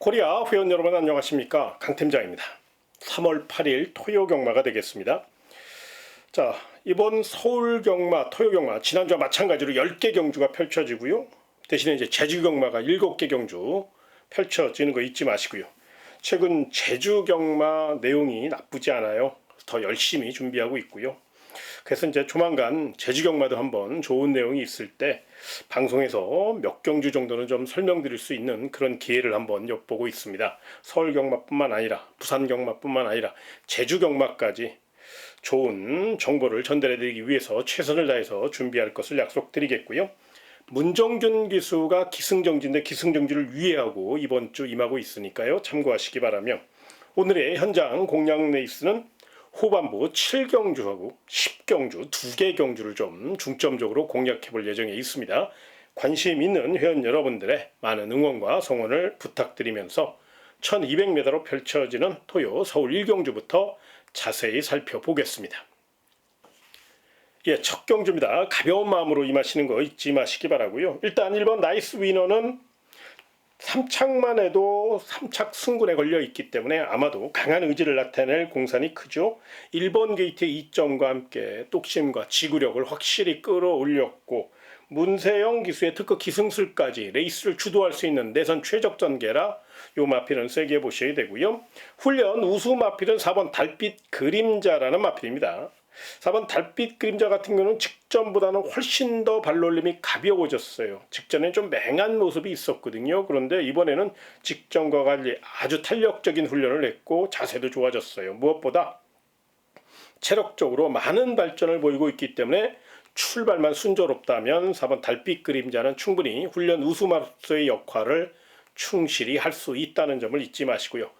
코리아 회원 여러분 안녕하십니까, 강 팀장입니다. 3월 8일 토요 경마가 되겠습니다. 자, 이번 서울 경마, 토요 경마 지난주와 마찬가지로 10개 경주가 펼쳐지고요. 대신에 이제 제주 경마가 7개 경주 펼쳐지는 거 잊지 마시고요. 최근 제주 경마 내용이 나쁘지 않아요. 더 열심히 준비하고 있고요. 그래서 이제 조만간 제주 경마도 한번 좋은 내용이 있을 때 방송에서 몇 경주 정도는 좀 설명드릴 수 있는 그런 기회를 한번 엿보고 있습니다. 서울 경마뿐만 아니라 부산 경마뿐만 아니라 제주 경마까지 좋은 정보를 전달해드리기 위해서 최선을 다해서 준비할 것을 약속드리겠고요. 문정균 기수가 기승정지인데 기승정지를 위해하고 이번 주 임하고 있으니까요. 참고하시기 바라며, 오늘의 현장 공략 레이스는 후반부 7경주하고 10경주 2개 경주를 좀 중점적으로 공략해 볼 예정에 있습니다. 관심 있는 회원 여러분들의 많은 응원과 성원을 부탁드리면서 1200m로 펼쳐지는 토요 서울 1경주부터 자세히 살펴보겠습니다. 예, 첫 경주입니다. 가벼운 마음으로 임하시는 거 잊지 마시기 바라고요. 일단 1번 나이스 위너는 3착만 해도 3착 승군에 걸려 있기 때문에 아마도 강한 의지를 나타낼 공산이 크죠. 1번 게이트의 2점과 함께 뚝심과 지구력을 확실히 끌어올렸고, 문세영 기수의 특허 기승술까지 레이스를 주도할 수 있는 내선 최적 전개라 요 마필은 세게 보셔야 되고요. 훈련 우수 마필은 4번 달빛 그림자라는 마필입니다. 4번 달빛 그림자 같은 경우는 직전보다는 훨씬 더 발놀림이 가벼워졌어요. 직전에 좀 맹한 모습이 있었거든요. 그런데 이번에는 직전과 달리 아주 탄력적인 훈련을 했고 자세도 좋아졌어요. 무엇보다 체력적으로 많은 발전을 보이고 있기 때문에 출발만 순조롭다면 4번 달빛 그림자는 충분히 훈련 우수마로서의 역할을 충실히 할 수 있다는 점을 잊지 마시고요.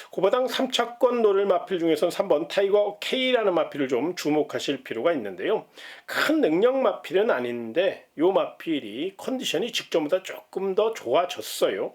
고바당 3차권 노를 마필 중에서는 3번 타이거 K라는 마필을 좀 주목하실 필요가 있는데요. 큰 능력 마필은 아닌데 이 마필이 컨디션이 직전보다 조금 더 좋아졌어요.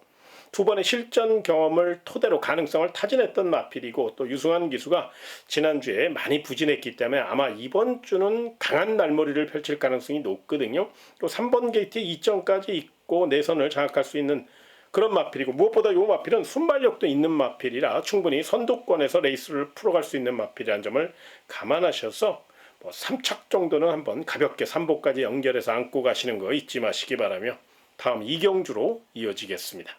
두 번의 실전 경험을 토대로 가능성을 타진했던 마필이고, 또 유승환 기수가 지난주에 많이 부진했기 때문에 아마 이번 주는 강한 날머리를 펼칠 가능성이 높거든요. 또 3번 게이트 2점까지 있고 내선을 장악할 수 있는 그런 마필이고, 무엇보다 이 마필은 순발력도 있는 마필이라 충분히 선두권에서 레이스를 풀어갈 수 있는 마필이라는 점을 감안하셔서 3착 정도는 한번 가볍게 3보까지 연결해서 안고 가시는 거 잊지 마시기 바라며, 다음 2경주로 이어지겠습니다.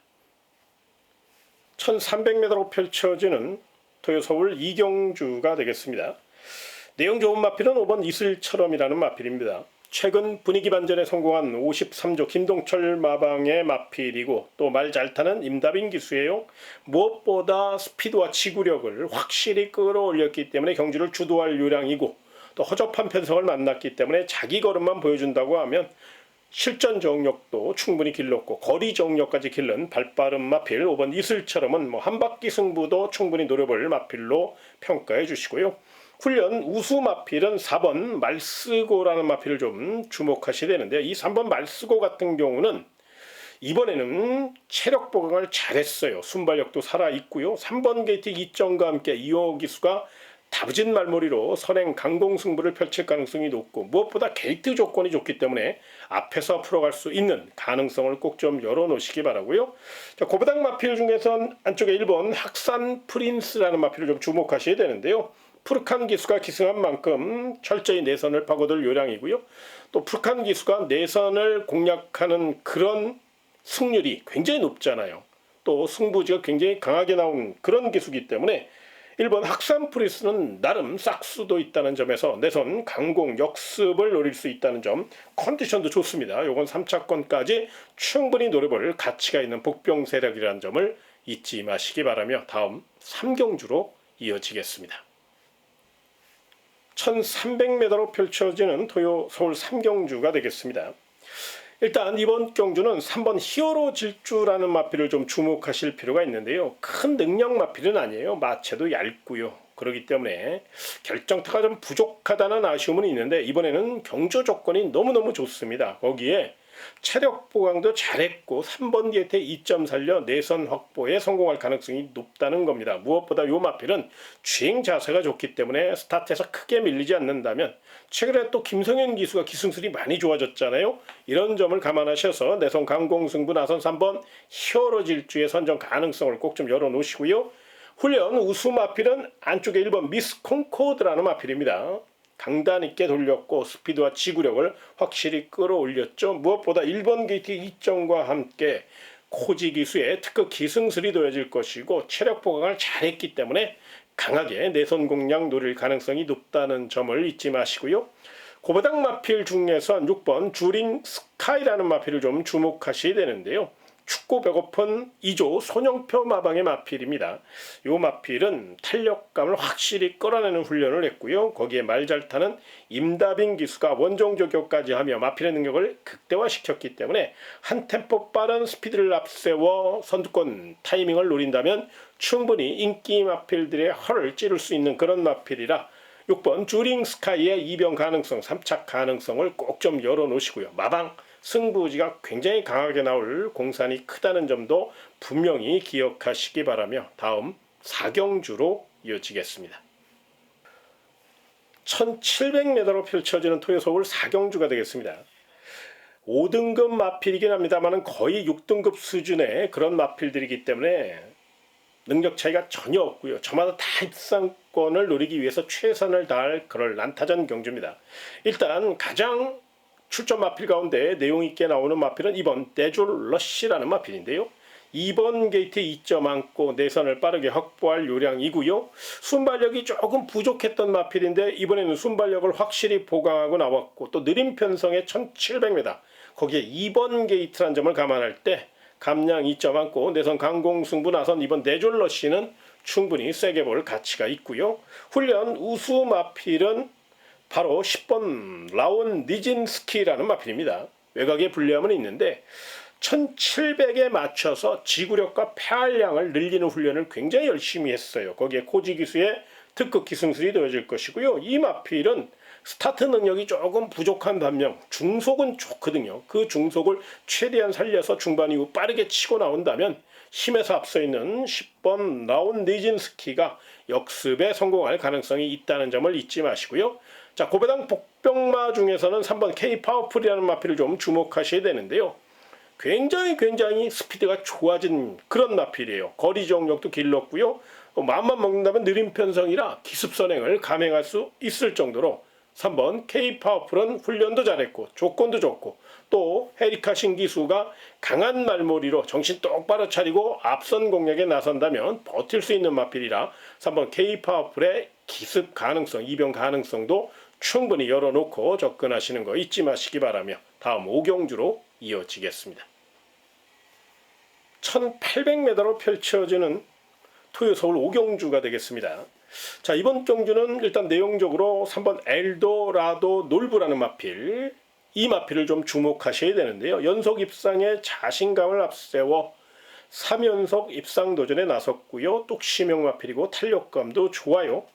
1300m로 펼쳐지는 토요 서울 2경주가 되겠습니다. 내용 좋은 마필은 5번 이슬처럼이라는 마필입니다. 최근 분위기 반전에 성공한 53조 김동철 마방의 마필이고, 또 말 잘 타는 임다빈 기수예요. 무엇보다 스피드와 지구력을 확실히 끌어올렸기 때문에 경주를 주도할 요량이고, 또 허접한 편성을 만났기 때문에 자기 걸음만 보여준다고 하면 실전 정력도 충분히 길렀고 거리 정력까지 길른 발빠른 마필 5번 이슬처럼은 한 바퀴 승부도 충분히 노려볼 마필로 평가해 주시고요. 훈련 우수 마필은 4번 말쓰고라는 마필을 좀 주목하셔야 되는데요. 이 3번 말쓰고 같은 경우는 이번에는 체력 보강을 잘했어요. 순발력도 살아있고요. 3번 게이트 2점과 함께 이호 기수가 다부진 말머리로 선행 강공 승부를 펼칠 가능성이 높고, 무엇보다 게이트 조건이 좋기 때문에 앞에서 풀어갈 수 있는 가능성을 꼭 좀 열어놓으시기 바라고요. 자, 고바당 마필 중에선 안쪽에 1번 학산 프린스라는 마필을 좀 주목하셔야 되는데요. 푸르칸 기수가 기승한 만큼 철저히 내선을 파고들 요량이고요. 또 푸르칸 기수가 내선을 공략하는 그런 승률이 굉장히 높잖아요. 또 승부지가 굉장히 강하게 나온 그런 기수이기 때문에 1번 학산 프리스는 나름 싹수도 있다는 점에서 내선 강공 역습을 노릴 수 있다는 점, 컨디션도 좋습니다. 요건 3차권까지 충분히 노려볼 가치가 있는 복병 세력이라는 점을 잊지 마시기 바라며, 다음 3경주로 이어지겠습니다. 1300m로 펼쳐지는 토요 서울 3경주가 되겠습니다. 일단 이번 경주는 3번 히어로 질주라는 마필을 좀 주목하실 필요가 있는데요. 큰 능력 마필은 아니에요. 마체도 얇고요. 그렇기 때문에 결정타가 좀 부족하다는 아쉬움은 있는데, 이번에는 경주 조건이 너무너무 좋습니다. 거기에 체력 보강도 잘했고 3번 게이트에 2점 살려 내선 확보에 성공할 가능성이 높다는 겁니다. 무엇보다 요 마필은 주행 자세가 좋기 때문에 스타트에서 크게 밀리지 않는다면 최근에 또 김성현 기수가 기승술이 많이 좋아졌잖아요. 이런 점을 감안하셔서 내선 강공승부 나선 3번 히어로 질주의 선정 가능성을 꼭 좀 열어놓으시고요. 훈련 우수 마필은 안쪽에 1번 미스 콩코드라는 마필입니다. 강단 있게 돌렸고 스피드와 지구력을 확실히 끌어올렸죠. 무엇보다 1번 게이트 2점과 함께 코지 기수의 특급 기승술이 더해질 것이고 체력 보강을 잘했기 때문에 강하게 내선 공략 노릴 가능성이 높다는 점을 잊지 마시고요. 고바닥 마필 중에선 6번 주링 스카이라는 마필을 좀 주목하셔야 되는데요. 춥고 배고픈 2조 손영표 마방의 마필입니다. 이 마필은 탄력감을 확실히 끌어내는 훈련을 했고요. 거기에 말 잘 타는 임다빈 기수가 원정 저격까지 하며 마필의 능력을 극대화시켰기 때문에 한 템포 빠른 스피드를 앞세워 선두권 타이밍을 노린다면 충분히 인기 마필들의 허를 찌를 수 있는 그런 마필이라 6번 주링 스카이의 이변 가능성, 3착 가능성을 꼭 좀 열어놓으시고요. 마방 승부지가 굉장히 강하게 나올 공산이 크다는 점도 분명히 기억하시기 바라며 다음 4경주로 이어지겠습니다. 1700m로 펼쳐지는 토요 서울 4경주가 되겠습니다. 5등급 마필이긴 합니다만 거의 6등급 수준의 그런 마필들이기 때문에 능력 차이가 전혀 없고요. 저마다 다 입상권을 노리기 위해서 최선을 다할 그럴 난타전 경주입니다. 일단 가장 출전 마필 가운데 내용 있게 나오는 마필은 2번 데졸 러쉬라는 마필인데요. 2번 게이트에 2점 안고 내선을 빠르게 확보할 요량이고요. 순발력이 조금 부족했던 마필인데 이번에는 순발력을 확실히 보강하고 나왔고 또 느린 편성의 1700m 거기에 2번 게이트란 점을 감안할 때 감량 2점 안고 내선 강공승부 나선 2번 데졸 러쉬는 충분히 세게 볼 가치가 있고요. 훈련 우수 마필은 바로 10번 라온 니진스키라는 마필입니다. 외곽에 불리함은 있는데 1700에 맞춰서 지구력과 폐활량을 늘리는 훈련을 굉장히 열심히 했어요. 거기에 코지 기수의 특급 기승술이 더해질 것이고요. 이 마필은 스타트 능력이 조금 부족한 반면 중속은 좋거든요. 그 중속을 최대한 살려서 중반 이후 빠르게 치고 나온다면 힘에서 앞서 있는 10번 라온 니진스키가 역습에 성공할 가능성이 있다는 점을 잊지 마시고요. 자, 고배당 복병마 중에서는 3번 K 파워풀이라는 마필을 좀 주목하셔야 되는데요. 굉장히 스피드가 좋아진 그런 마필이에요. 거리 정력도 길렀고요. 마음만 먹는다면 느린 편성이라 기습 선행을 감행할 수 있을 정도로 3번 K 파워풀은 훈련도 잘했고 조건도 좋고 또 헤리카 신기수가 강한 말머리로 정신 똑바로 차리고 앞선 공략에 나선다면 버틸 수 있는 마필이라 3번 K 파워풀의 기습 가능성, 이변 가능성도 충분히 열어놓고 접근하시는 거 잊지 마시기 바라며 다음 5경주로 이어지겠습니다. 1800m로 펼쳐지는 토요 서울 5경주가 되겠습니다. 자, 이번 경주는 일단 내용적으로 3번 엘도라도 놀부라는 마필, 이 마필을 좀 주목하셔야 되는데요. 연속 입상에 자신감을 앞세워 3연속 입상 도전에 나섰고요. 뚝심형 마필이고 탄력감도 좋아요.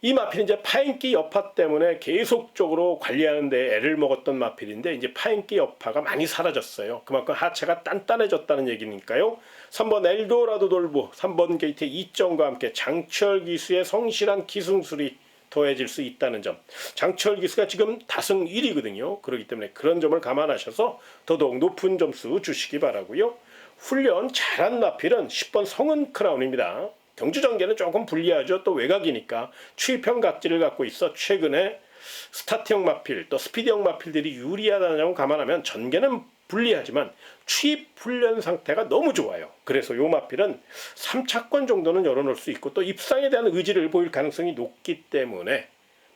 이 마필은 이제 파인기 여파 때문에 계속적으로 관리하는데 애를 먹었던 마필인데 이제 파인기 여파가 많이 사라졌어요. 그만큼 하체가 단단해졌다는 얘기니까요. 3번 엘도라도 돌부, 3번 게이트 2점과 함께 장철 기수의 성실한 기승술이 더해질 수 있다는 점. 장철 기수가 지금 다승 1위거든요. 그렇기 때문에 그런 점을 감안하셔서 더더욱 높은 점수 주시기 바라고요. 훈련 잘한 마필은 10번 성은 크라운입니다. 경주 전개는 조금 불리하죠. 또 외곽이니까 추입형 각질을 갖고 있어 최근에 스타트형 마필 또 스피드형 마필들이 유리하다는 점을 감안하면 전개는 불리하지만 추입 훈련 상태가 너무 좋아요. 그래서 요 마필은 3차권 정도는 열어놓을 수 있고 또 입상에 대한 의지를 보일 가능성이 높기 때문에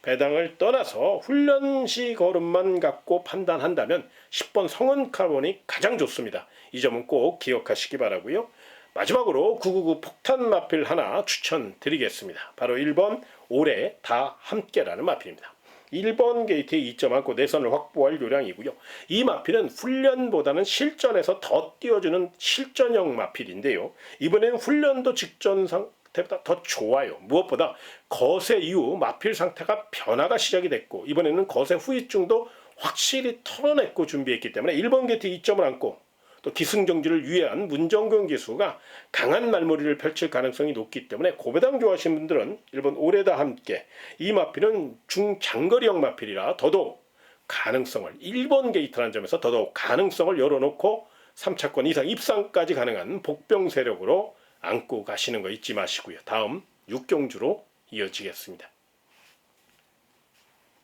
배당을 떠나서 훈련 시 걸음만 갖고 판단한다면 10번 성은 카본이 가장 좋습니다. 이 점은 꼭 기억하시기 바라고요. 마지막으로 999 폭탄 마필 하나 추천드리겠습니다. 바로 1번 올해 다 함께라는 마필입니다. 1번 게이트에 2점 안고 내선을 확보할 요량이고요. 이 마필은 훈련보다는 실전에서 더 띄워주는 실전형 마필인데요. 이번에는 훈련도 직전 상태보다 더 좋아요. 무엇보다 거세 이후 마필 상태가 변화가 시작이 됐고 이번에는 거세 후유증도 확실히 털어냈고 준비했기 때문에 1번 게이트 2점을 안고 또 기승전결을 위한 문정근 기수가 강한 말머리를 펼칠 가능성이 높기 때문에 고배당 좋아하시는 분들은 1번 오레다 함께, 이 마필은 중장거리형 마필이라 더더욱 가능성을 1번 게이트라는 점에서 더더욱 가능성을 열어놓고 3차권 이상 입상까지 가능한 복병 세력으로 안고 가시는 거 잊지 마시고요. 다음 6경주로 이어지겠습니다.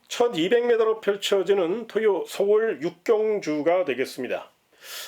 1200m로 펼쳐지는 토요 서울 6경주가 되겠습니다.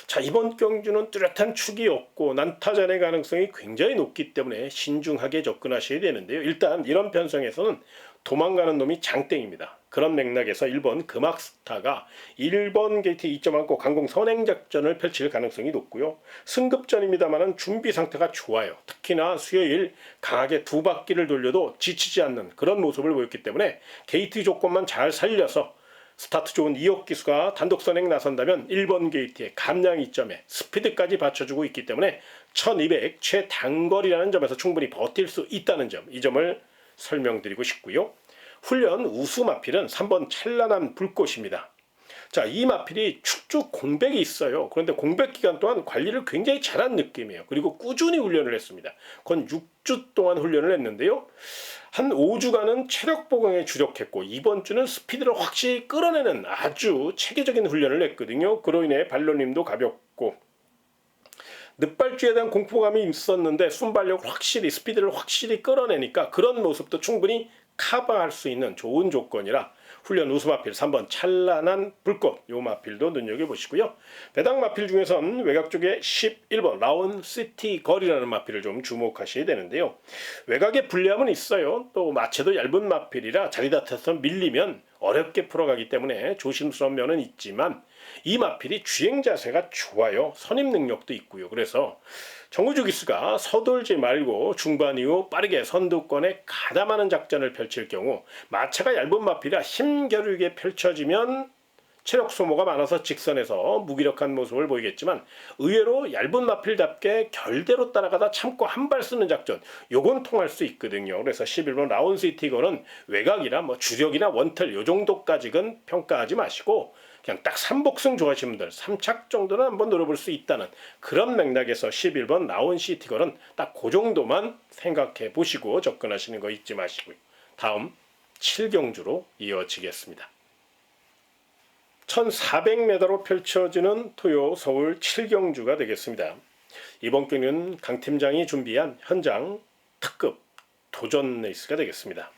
자, 이번 경주는 뚜렷한 축이 없고 난타전의 가능성이 굉장히 높기 때문에 신중하게 접근하셔야 되는데요. 일단 이런 편성에서는 도망가는 놈이 장땡입니다. 그런 맥락에서 1번 금악스타가 1번 게이트 2점 안고 강공 선행작전을 펼칠 가능성이 높고요. 승급전입니다만 준비 상태가 좋아요. 특히나 수요일 강하게 두 바퀴를 돌려도 지치지 않는 그런 모습을 보였기 때문에 게이트 조건만 잘 살려서 스타트 좋은 이혁 기수가 단독 선행 나선다면 1번 게이트의 감량 2점에 스피드까지 받쳐주고 있기 때문에 1200 최단거리라는 점에서 충분히 버틸 수 있다는 점, 이 점을 설명드리고 싶고요. 훈련 우수 마필은 3번 찬란한 불꽃입니다. 자, 이 마필이 축주 공백이 있어요. 그런데 공백 기간 동안 관리를 굉장히 잘한 느낌이에요. 그리고 꾸준히 훈련을 했습니다. 건 6주 동안 훈련을 했는데요. 한 5주간은 체력 보강에 주력했고 이번 주는 스피드를 확실히 끌어내는 아주 체계적인 훈련을 했거든요. 그로 인해 발놀림도 가볍고 늑발주에 대한 공포감이 있었는데 순발력을 확실히 스피드를 확실히 끌어내니까 그런 모습도 충분히 커버할 수 있는 좋은 조건이라 훈련 우수 마필 3번 찬란한 불꽃, 요 마필도 눈여겨보시고요. 배당 마필 중에선 외곽 쪽에 11번 라온 시티 거리라는 마필을 좀 주목하셔야 되는데요. 외곽에 불리함은 있어요. 또 마체도 얇은 마필이라 자리 다쳐서 밀리면 어렵게 풀어가기 때문에 조심스러운 면은 있지만 이 마필이 주행 자세가 좋아요. 선임 능력도 있고요. 그래서 정우주 기수가 서둘지 말고 중반 이후 빠르게 선두권에 가담하는 작전을 펼칠 경우 마차가 얇은 마필이라 힘겨루게 펼쳐지면 체력 소모가 많아서 직선에서 무기력한 모습을 보이겠지만 의외로 얇은 마필답게 결대로 따라가다 참고 한 발 쓰는 작전, 요건 통할 수 있거든요. 그래서 11번 라운시티거는 외곽이나 주력이나 원텔 요 정도까지는 평가하지 마시고 그냥 딱 3복승 좋아하시는 분들 3착 정도는 한번 노려볼 수 있다는 그런 맥락에서 11번 라운시티거는 딱 그 정도만 생각해 보시고 접근하시는 거 잊지 마시고요. 다음 7경주로 이어지겠습니다. 1400m로 펼쳐지는 토요 서울 7경주가 되겠습니다. 이번 경기는 강 팀장이 준비한 현장 특급 도전 레이스가 되겠습니다.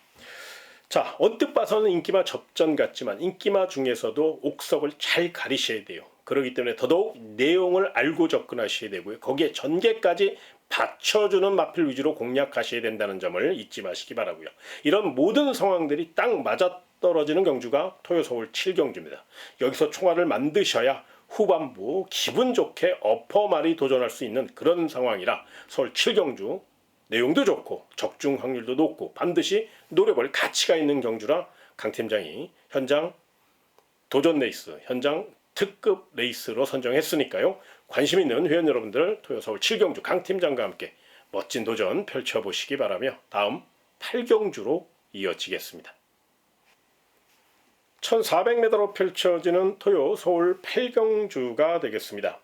자, 언뜻 봐서는 인기마 접전 같지만 인기마 중에서도 옥석을 잘 가리셔야 돼요. 그렇기 때문에 더더욱 내용을 알고 접근하셔야 되고요. 거기에 전개까지 받쳐주는 마필 위주로 공략하셔야 된다는 점을 잊지 마시기 바라고요. 이런 모든 상황들이 딱 맞아떨어지는 경주가 토요 서울 7경주입니다. 여기서 총알을 만드셔야 후반부 기분 좋게 어퍼말이 도전할 수 있는 그런 상황이라 서울 7경주 내용도 좋고 적중 확률도 높고 반드시 노려볼 가치가 있는 경주라 강 팀장이 현장 도전 레이스, 현장 특급 레이스로 선정했으니까요. 관심 있는 회원 여러분들 토요 서울 7경주 강 팀장과 함께 멋진 도전 펼쳐보시기 바라며 다음 8경주로 이어지겠습니다. 1400m로 펼쳐지는 토요 서울 8경주가 되겠습니다.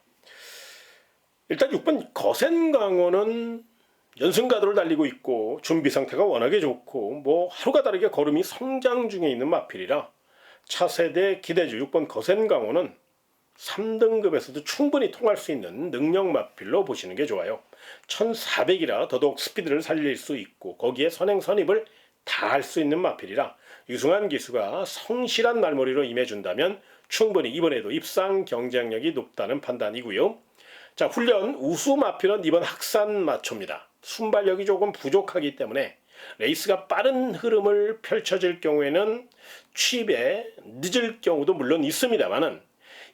일단 6번 거센강원은 연승가도를 달리고 있고 준비 상태가 워낙에 좋고 하루가 다르게 걸음이 성장 중에 있는 마필이라 차세대 기대주 6번 거센강원은 3등급에서도 충분히 통할 수 있는 능력 마필로 보시는 게 좋아요. 1400이라 더더욱 스피드를 살릴 수 있고 거기에 선행 선입을 다 할 수 있는 마필이라 유승환 기수가 성실한 말머리로 임해준다면 충분히 이번에도 입상 경쟁력이 높다는 판단이고요. 자, 훈련 우수 마필은 이번 학산 마초입니다. 순발력이 조금 부족하기 때문에 레이스가 빠른 흐름을 펼쳐질 경우에는 취입에 늦을 경우도 물론 있습니다만은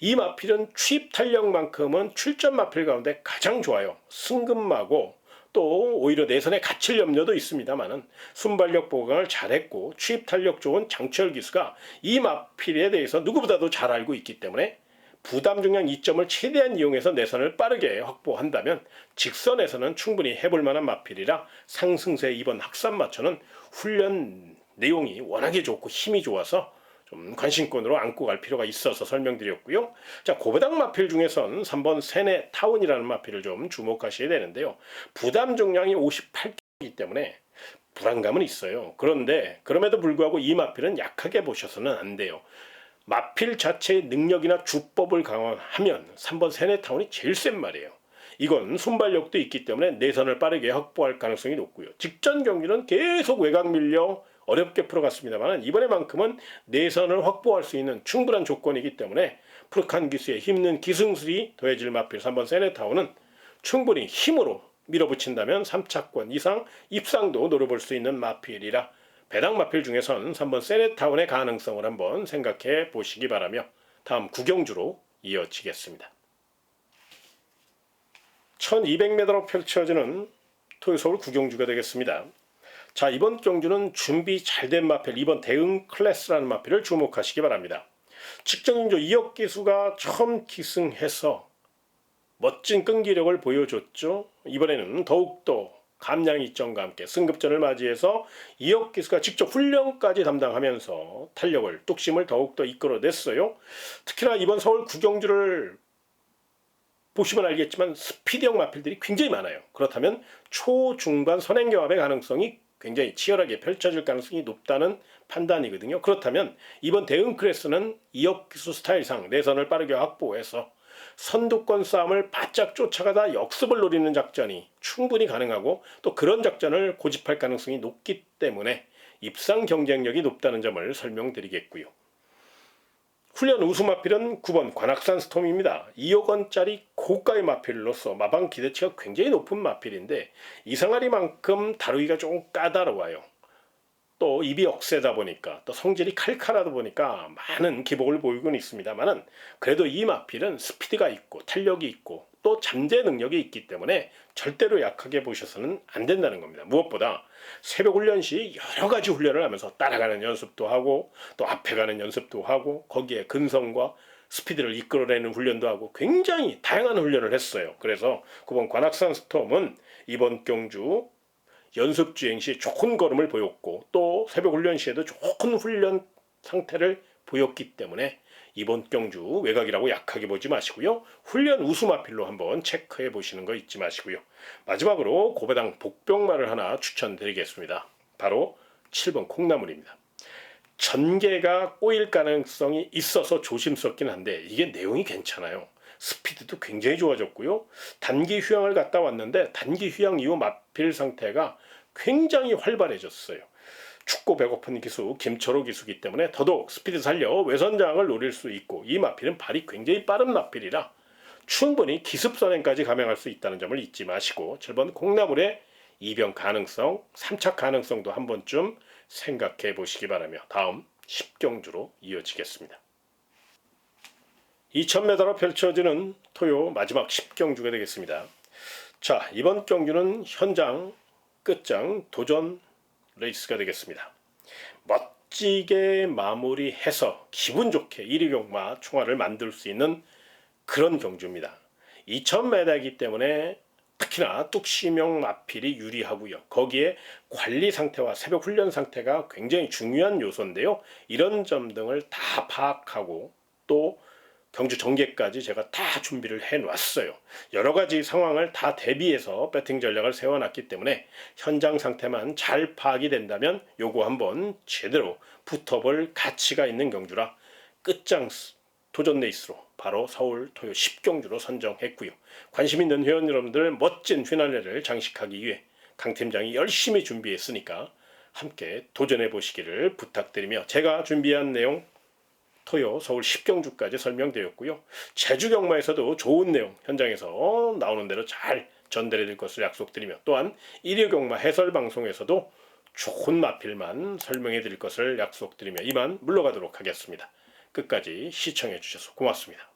이 마필은 취입 탄력만큼은 출전 마필 가운데 가장 좋아요. 승급마고 또 오히려 내선에 갇힐 염려도 있습니다만은 순발력 보강을 잘했고 취입 탄력 좋은 장철 기수가 이 마필에 대해서 누구보다도 잘 알고 있기 때문에 부담 중량 2점을 최대한 이용해서 내선을 빠르게 확보한다면 직선에서는 충분히 해볼 만한 마필이라 상승세 2번 학산 마천은 훈련 내용이 워낙에 좋고 힘이 좋아서 좀 관심권으로 안고 갈 필요가 있어서 설명드렸고요. 자, 고배당 마필 중에선 3번 세네 타운이라는 마필을 좀 주목하셔야 되는데요. 부담 중량이 58kg이기 때문에 불안감은 있어요. 그런데 그럼에도 불구하고 이 마필은 약하게 보셔서는 안 돼요. 마필 자체의 능력이나 주법을 강화하면 3번 세네타운이 제일 센 말이에요. 이건 순발력도 있기 때문에 내선을 빠르게 확보할 가능성이 높고요. 직전 경기는 계속 외곽 밀려 어렵게 풀어갔습니다만 이번에만큼은 내선을 확보할 수 있는 충분한 조건이기 때문에 프룩한 기수에 힘는 기승술이 더해질 마필 3번 세네타운은 충분히 힘으로 밀어붙인다면 3차권 이상 입상도 노려볼 수 있는 마필이라 배당 마필 중에선 3번 세네타운의 가능성을 한번 생각해 보시기 바라며 다음 구경주로 이어지겠습니다. 1200m로 펼쳐지는 토요서울 구경주가 되겠습니다. 자, 이번 경주는 준비 잘된 마필 2번 대응 클래스라는 마필을 주목하시기 바랍니다. 직전인조 2억 기수가 처음 기승해서 멋진 끈기력을 보여줬죠. 이번에는 더욱더 감량 이점과 함께 승급전을 맞이해서 2억 기수가 직접 훈련까지 담당하면서 탄력을 뚝심을 더욱더 이끌어냈어요. 특히나 이번 서울 구경주를 보시면 알겠지만 스피드형 마필들이 굉장히 많아요. 그렇다면 초중반 선행경합의 가능성이 굉장히 치열하게 펼쳐질 가능성이 높다는 판단이거든요. 그렇다면 이번 대응 클래스는 2억 기수 스타일상 내선을 빠르게 확보해서 선두권 싸움을 바짝 쫓아가다 역습을 노리는 작전이 충분히 가능하고 또 그런 작전을 고집할 가능성이 높기 때문에 입상 경쟁력이 높다는 점을 설명드리겠고요. 훈련 우수 마필은 9번 관악산 스톰입니다. 2억 원짜리 고가의 마필로서 마방 기대치가 굉장히 높은 마필인데 이상하리만큼 다루기가 조금 까다로워요. 또 입이 억세다 보니까 또 성질이 칼칼하다 보니까 많은 기복을 보이곤 있습니다만은 그래도 이 마필은 스피드가 있고 탄력이 있고 또 잠재 능력이 있기 때문에 절대로 약하게 보셔서는 안 된다는 겁니다. 무엇보다 새벽 훈련 시 여러 가지 훈련을 하면서 따라가는 연습도 하고 또 앞에 가는 연습도 하고 거기에 근성과 스피드를 이끌어내는 훈련도 하고 굉장히 다양한 훈련을 했어요. 그래서 9번 관악산 스톰은 이번 경주 연습 주행 시 좋은 걸음을 보였고 또 새벽 훈련 시에도 좋은 훈련 상태를 보였기 때문에 이번 경주 외곽이라고 약하게 보지 마시고요. 훈련 우수 마필로 한번 체크해 보시는 거 잊지 마시고요. 마지막으로 고배당 복병마를 하나 추천드리겠습니다. 바로 7번 콩나물입니다. 전개가 꼬일 가능성이 있어서 조심스럽긴 한데 이게 내용이 괜찮아요. 스피드도 굉장히 좋아졌고요. 단기 휴양을 갔다 왔는데 단기 휴양 이후 마필 상태가 굉장히 활발해졌어요. 춥고 배고픈 기수 김철호 기수기 때문에 더더욱 스피드 살려 외선장을 노릴 수 있고 이 마필은 발이 굉장히 빠른 마필이라 충분히 기습 선행까지 감행할 수 있다는 점을 잊지 마시고 7번 콩나물의 이병 가능성, 3차 가능성도 한 번쯤 생각해 보시기 바라며 다음 10경주로 이어지겠습니다. 2000m로 펼쳐지는 토요 마지막 10경주가 되겠습니다. 자, 이번 경주는 현장 끝장 도전 레이스가 되겠습니다. 멋지게 마무리해서 기분 좋게 1위 경마 총알을 만들 수 있는 그런 경주입니다. 2000m이기 때문에 특히나 뚝심형 마필이 유리하고요. 거기에 관리 상태와 새벽 훈련 상태가 굉장히 중요한 요소인데요. 이런 점 등을 다 파악하고 또 경주 전개까지 제가 다 준비를 해놨어요. 여러 가지 상황을 다 대비해서 배팅 전략을 세워놨기 때문에 현장 상태만 잘 파악이 된다면 요거 한번 제대로 붙어볼 가치가 있는 경주라 끝장 도전 레이스로 바로 서울 토요 10경주로 선정했고요. 관심 있는 회원 여러분들 멋진 휘날레를 장식하기 위해 강 팀장이 열심히 준비했으니까 함께 도전해 보시기를 부탁드리며 제가 준비한 내용 토요 서울 10경주까지 설명드렸고요. 제주 경마에서도 좋은 내용 현장에서 나오는 대로 잘 전달해 드릴 것을 약속드리며 또한 1위 경마 해설 방송에서도 좋은 마필만 설명해 드릴 것을 약속드리며 이만 물러가도록 하겠습니다. 끝까지 시청해 주셔서 고맙습니다.